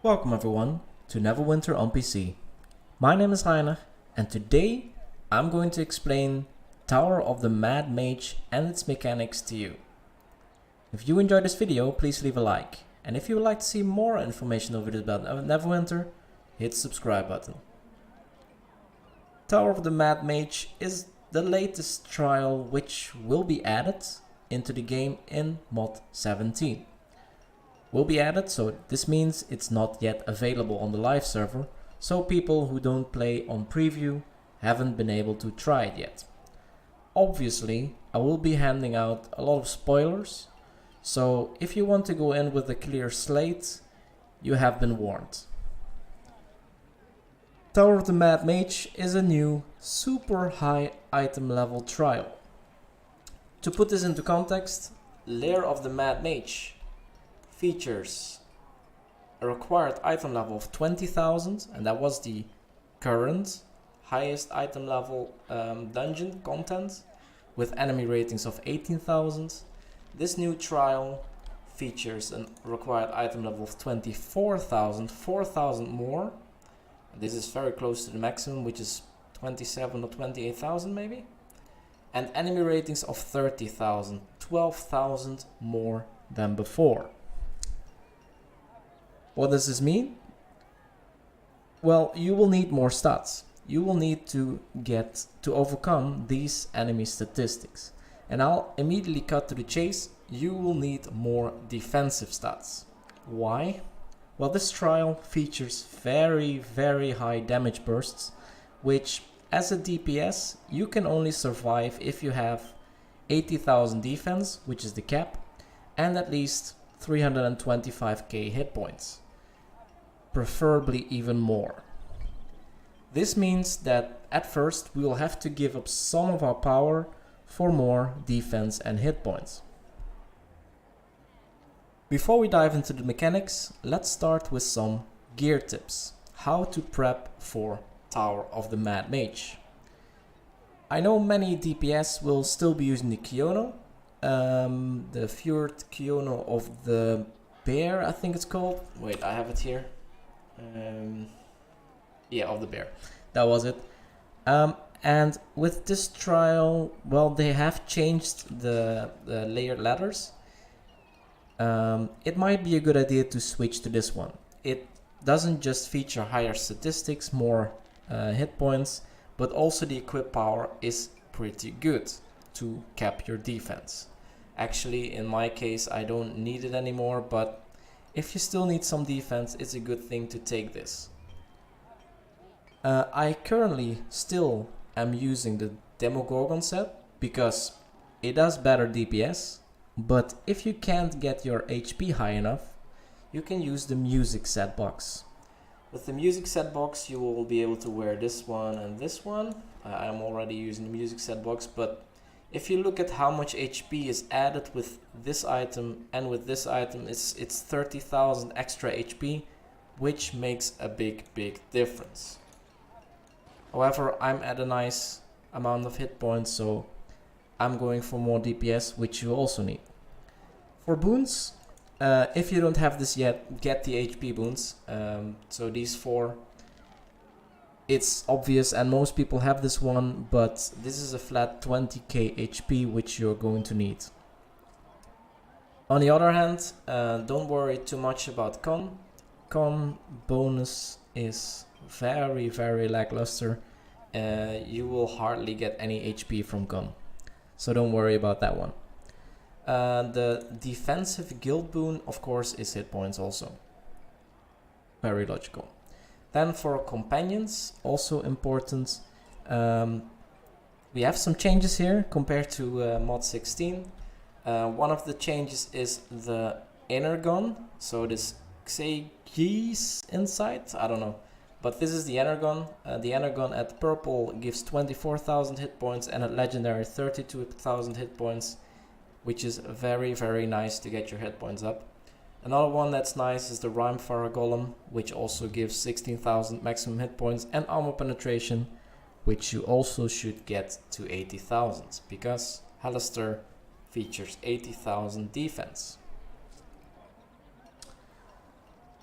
Welcome everyone to Neverwinter on PC. My name is Heiner and today I'm going to explain Tower of the Mad Mage and its mechanics to you. If you enjoyed this video, please leave a like, and if you would like to see more information over this about Neverwinter, hit the subscribe button. Tower of the Mad Mage is the latest trial which will be added into the game in mod 17. Will be added, so this means it's not yet available on the live server, so people who don't play on preview haven't been able to try it yet. Obviously, I will be handing out a lot of spoilers, so if you want to go in with a clear slate, you have been warned. Tower of the Mad Mage is a new, super high item level trial. To put this into context, Lair of the Mad Mage features a required item level of 20,000, and that was the current highest item level dungeon content with enemy ratings of 18,000. This new trial features a required item level of 24,000, 4,000 more. This is very close to the maximum, which is 27 or 28,000 maybe. And enemy ratings of 30,000, 12,000 more than before. What does this mean? Well, you will need more stats. You will need to get to overcome these enemy statistics. And I'll immediately cut to the chase. You will need more defensive stats. Why? Well, this trial features very high damage bursts, which as a DPS you can only survive if you have 80,000 defense, which is the cap, and at least 325k hit points. Preferably even more. This means that at first we will have to give up some of our power for more defense and hit points. Before we dive into the mechanics, let's start with some gear tips. How to prep for Tower of the Mad Mage. I know many DPS will still be using the Kiono, the Fjord Kiono of the Bear, I think it's called. Wait, I have it here. Yeah, of the Bear. That was it. And with this trial, well, they have changed the layered ladders. It might be a good idea to switch to this one. It doesn't just feature higher statistics, more hit points, but also the equip power is pretty good to cap your defense. Actually, in my case, I don't need it anymore, but if you still need some defense, it's a good thing to take this. I currently still am using the Demogorgon set because it does better DPS, but if you can't get your HP high enough, you can use the music set box. With the music set box, you will be able to wear this one and this one. I'm already using the music set box, but if you look at how much HP is added with this item and with this item, it's 30,000 extra HP, which makes a big difference. However, I'm at a nice amount of hit points, so I'm going for more DPS, which you also need. For boons, if you don't have this yet, get the HP boons. So these four, it's obvious and most people have this one, but this is a flat 20k HP which you're going to need. On the other hand, don't worry too much about con. Con bonus is very lackluster. You will hardly get any HP from con, so don't worry about that one. The defensive guild boon, of course, is hit points also. Very logical. Then for companions, also important, we have some changes here compared to mod 16. One of the changes is the Energon, so this Xegi's Insight, I don't know, but this is the Energon. The Energon at purple gives 24,000 hit points and at legendary 32,000 hit points, which is very nice to get your hit points up. Another one that's nice is the Rhymefire Golem, which also gives 16,000 maximum hit points and armor penetration, which you also should get to 80,000 because Halaster features 80,000 defense.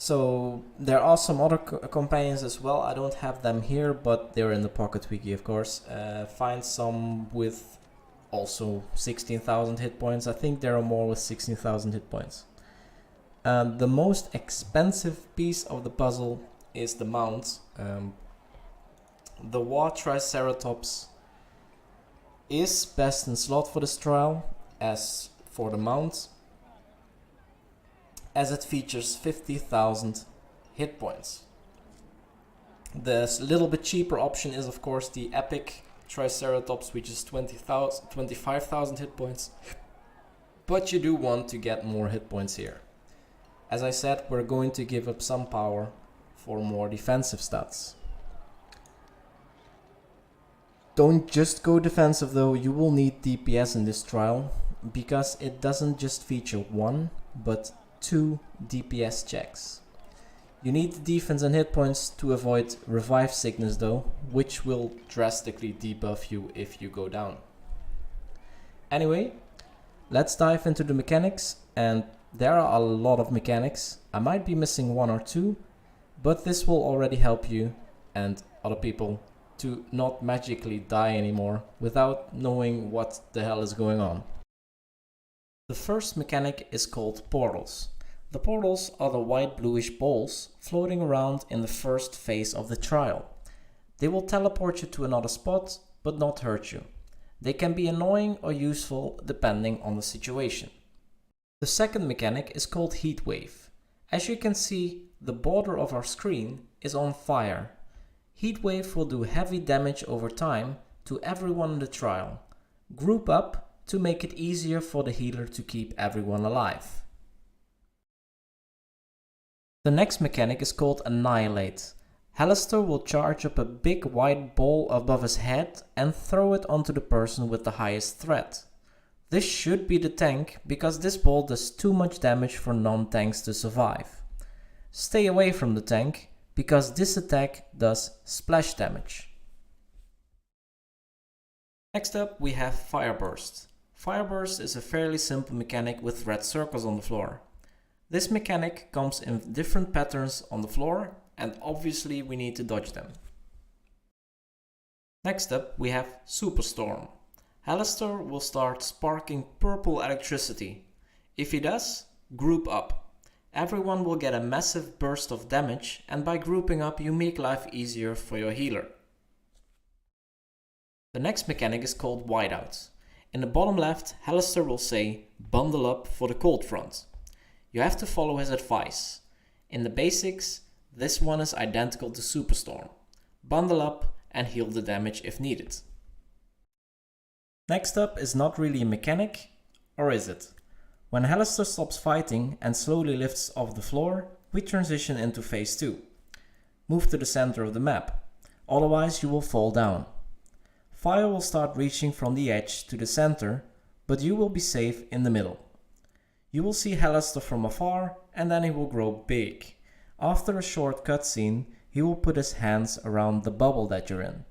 So there are some other companions as well. I don't have them here, but they're in the Pocket Wiki, of course. Find some with also 16,000 hit points. I think there are more with 16,000 hit points. The most expensive piece of the puzzle is the mount. The War Triceratops is best in slot for this trial, as for the mount, as it features 50,000 hit points. The little bit cheaper option is of course the Epic Triceratops, which is 25,000 hit points, but you do want to get more hit points here. As I said, we're going to give up some power for more defensive stats. Don't just go defensive though, you will need DPS in this trial, because it doesn't just feature one, but 2 DPS checks. You need the defense and hit points to avoid revive sickness though, which will drastically debuff you if you go down. Anyway, let's dive into the mechanics, and there are a lot of mechanics. I might be missing 1 or 2, but this will already help you and other people to not magically die anymore without knowing what the hell is going on. The first mechanic is called portals. The portals are the white bluish balls floating around in the first phase of the trial. They will teleport you to another spot, but not hurt you. They can be annoying or useful depending on the situation. The second mechanic is called Heat Wave. As you can see, the border of our screen is on fire. Heat Wave will do heavy damage over time to everyone in the trial. Group up to make it easier for the healer to keep everyone alive. The next mechanic is called Annihilate. Halaster will charge up a big white ball above his head and throw it onto the person with the highest threat. This should be the tank, because this ball does too much damage for non-tanks to survive. Stay away from the tank, because this attack does splash damage. Next up we have Fireburst. Fireburst is a fairly simple mechanic with red circles on the floor. This mechanic comes in different patterns on the floor, and obviously we need to dodge them. Next up we have Superstorm. Halaster will start sparking purple electricity. If he does, group up. Everyone will get a massive burst of damage, and by grouping up you make life easier for your healer. The next mechanic is called Whiteout. In the bottom left, Halaster will say, "Bundle up for the cold front." You have to follow his advice. In the basics, this one is identical to Superstorm. Bundle up and heal the damage if needed. Next up is not really a mechanic, or is it? When Halaster stops fighting and slowly lifts off the floor, we transition into phase 2. Move to the center of the map, otherwise you will fall down. Fire will start reaching from the edge to the center, but you will be safe in the middle. You will see Halaster from afar, and then he will grow big. After a short cutscene, he will put his hands around the bubble that you're in.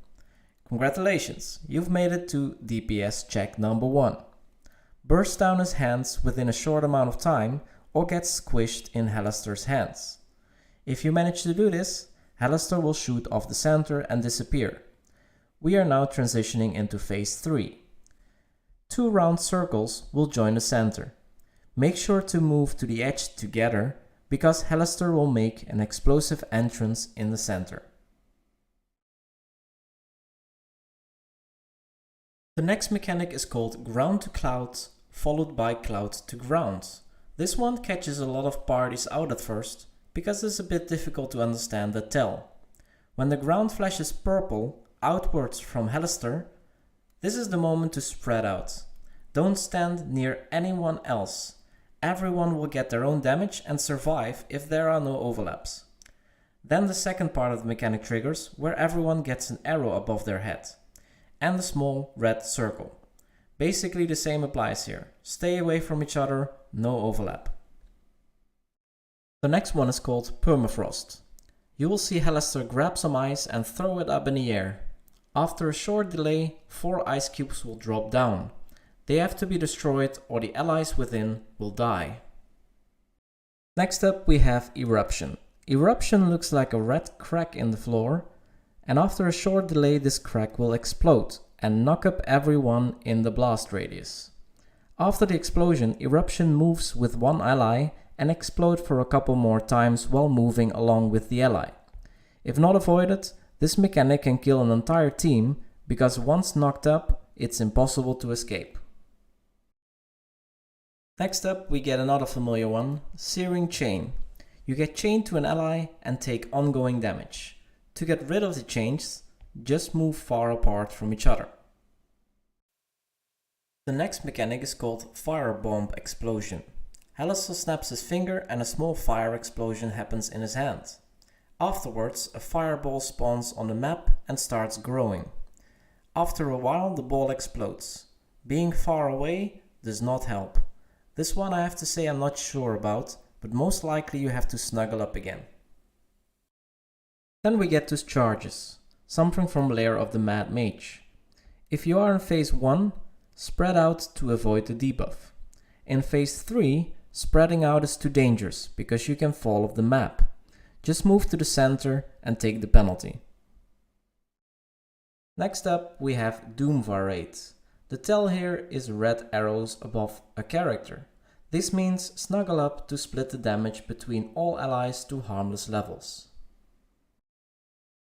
Congratulations, you've made it to DPS check number 1. Burst down his hands within a short amount of time, or get squished in Halaster's hands. If you manage to do this, Halaster will shoot off the center and disappear. We are now transitioning into phase 3. 2 round circles will join the center. Make sure to move to the edge together, because Halaster will make an explosive entrance in the center. The next mechanic is called Ground to Cloud, followed by Cloud to Ground. This one catches a lot of parties out at first, because it's a bit difficult to understand the tell. When the ground flashes purple outwards from Halaster, this is the moment to spread out. Don't stand near anyone else. Everyone will get their own damage and survive if there are no overlaps. Then the second part of the mechanic triggers, where everyone gets an arrow above their head and a small red circle. Basically the same applies here. Stay away from each other, no overlap. The next one is called Permafrost. You will see Halaster grab some ice and throw it up in the air. After a short delay, 4 ice cubes will drop down. They have to be destroyed or the allies within will die. Next up we have Eruption. Eruption looks like a red crack in the floor, and after a short delay this crack will explode and knock up everyone in the blast radius. After the explosion, Eruption moves with one ally and explode for a couple more times while moving along with the ally. If not avoided, this mechanic can kill an entire team because once knocked up, it's impossible to escape. Next up we get another familiar one, Searing Chain. You get chained to an ally and take ongoing damage. To get rid of the chains, just move far apart from each other. The next mechanic is called Firebomb Explosion. Halaster snaps his finger and a small fire explosion happens in his hand. Afterwards, a fireball spawns on the map and starts growing. After a while the ball explodes. Being far away does not help. This one I have to say I'm not sure about, but most likely you have to snuggle up again. Then we get to charges, something from Lair of the Mad Mage. If you are in phase 1, spread out to avoid the debuff. In phase 3, spreading out is too dangerous because you can fall off the map. Just move to the center and take the penalty. Next up we have Doomvarate. The tell here is red arrows above a character. This means snuggle up to split the damage between all allies to harmless levels.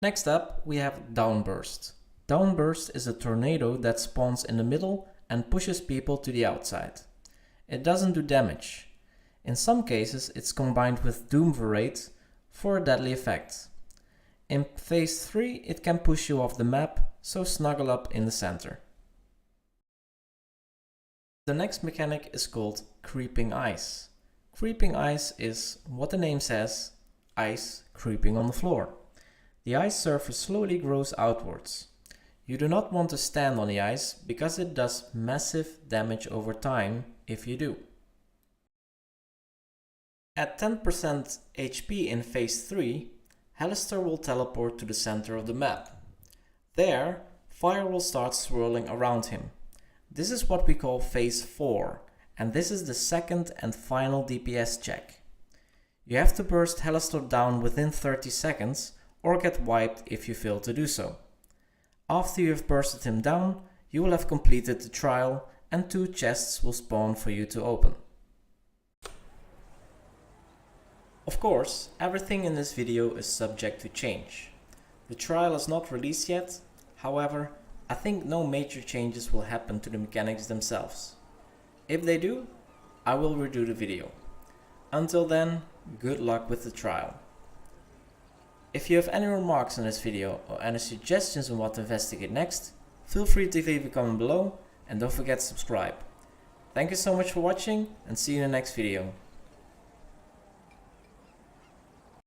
Next up we have Downburst. Downburst is a tornado that spawns in the middle and pushes people to the outside. It doesn't do damage. In some cases it's combined with Doomvarate for a deadly effect. In phase 3 it can push you off the map, so snuggle up in the center. The next mechanic is called Creeping Ice. Creeping Ice is what the name says, ice creeping on the floor. The ice surface slowly grows outwards. You do not want to stand on the ice because it does massive damage over time if you do. At 10% HP in phase 3, Halaster will teleport to the center of the map. There, fire will start swirling around him. This is what we call phase 4, and this is the second and final DPS check. You have to burst Halaster down within 30 seconds or get wiped if you fail to do so. After you have bursted him down, you will have completed the trial and 2 chests will spawn for you to open. Of course, everything in this video is subject to change. The trial is not released yet, however, I think no major changes will happen to the mechanics themselves. If they do, I will redo the video. Until then, good luck with the trial. If you have any remarks on this video or any suggestions on what to investigate next, feel free to leave a comment below and don't forget to subscribe. Thank you so much for watching and see you in the next video.